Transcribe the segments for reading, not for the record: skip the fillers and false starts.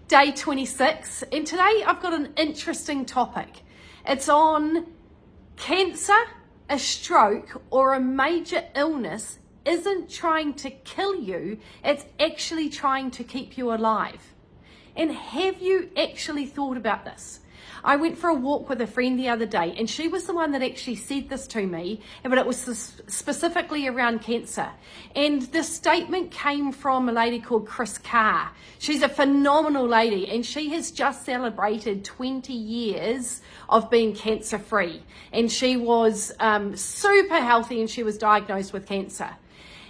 day 26, and today I've got an interesting topic. It's on cancer, a stroke, or a major illness isn't trying to kill you, it's actually trying to keep you alive. And have you actually thought about this? I went for a walk with a friend the other day, and she was the one that actually said this to me, but it was specifically around cancer. And the statement came from a lady called Chris Carr. She's a phenomenal lady, and she has just celebrated 20 years of being cancer-free. And she was super healthy, and she was diagnosed with cancer.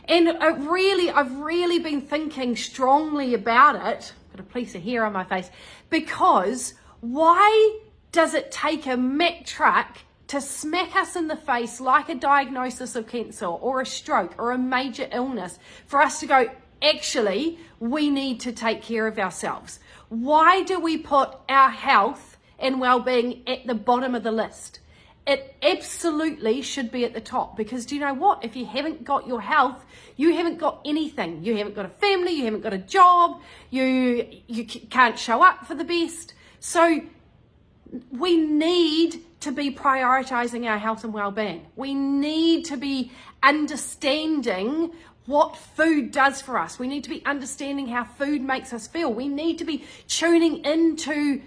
And I've really been thinking strongly about it. Got a piece of hair on my face, because why does it take a Mack truck to smack us in the face like a diagnosis of cancer or a stroke or a major illness for us to go, actually, we need to take care of ourselves? Why do we put our health and well-being at the bottom of the list? It absolutely should be at the top, because do you know what? If you haven't got your health, you haven't got anything. You haven't got a family, you haven't got a job, you can't show up for the best. So we need to be prioritizing our health and well-being. We need to be understanding what food does for us. We need to be understanding how food makes us feel. We need to be tuning into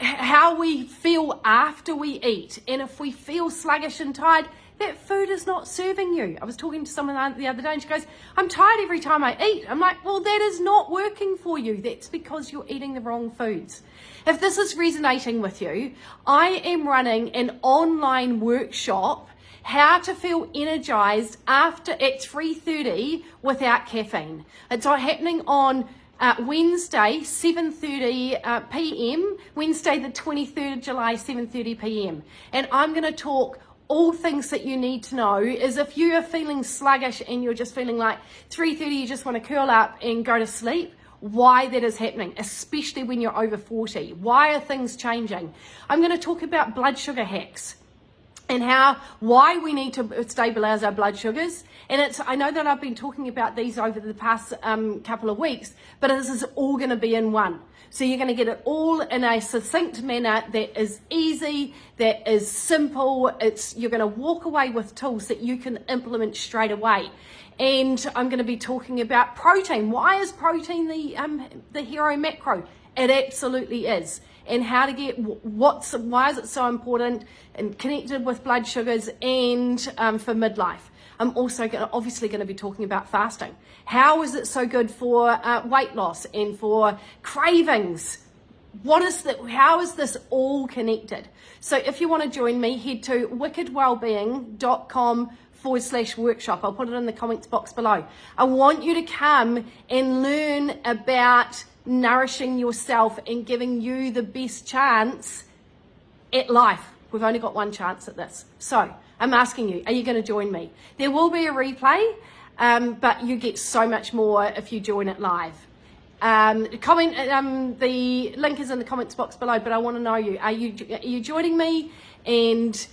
how we feel after we eat. And if we feel sluggish and tired, that food is not serving you. I was talking to someone the other day, and she goes, I'm tired every time I eat. I'm like, well, that is not working for you. That's because you're eating the wrong foods. If this is resonating with you, I am running an online workshop, how to feel energized at 3:30 without caffeine. It's happening on Wednesday, 7:30 p.m, Wednesday the 23rd of July, 7:30 p.m. And I'm going to talk all things that you need to know. Is if you are feeling sluggish and you're just feeling like 3:30, you just want to curl up and go to sleep, why that is happening, especially when you're over 40. Why are things changing? I'm going to talk about blood sugar hacks and why we need to stabilize our blood sugars. And I know that I've been talking about these over the past couple of weeks, but this is all going to be in one. So you're going to get it all in a succinct manner that is easy, that is simple. You're going to walk away with tools that you can implement straight away. And I'm going to be talking about protein. Why is protein the hero macro? It absolutely is. And how to get why is it so important and connected with blood sugars and for midlife. I'm also obviously going to be talking about fasting. How is it so good for weight loss and for cravings? How is this all connected? So if you want to join me, head to wickedwellbeing.com/workshop. I'll put it in the comments box below. I want you to come and learn about nourishing yourself and giving you the best chance at life. We've only got one chance at this. So I'm asking you, are you going to join me? There will be a replay, but you get so much more if you join it live. The link is in the comments box below, but I want to know you. Are you joining me? And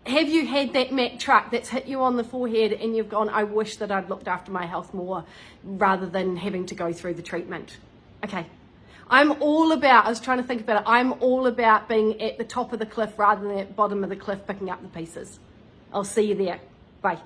have you had that Mack truck that's hit you on the forehead and you've gone, I wish that I'd looked after my health more rather than having to go through the treatment? Okay. I was trying to think about it. I'm all about being at the top of the cliff rather than at the bottom of the cliff picking up the pieces. I'll see you there. Bye.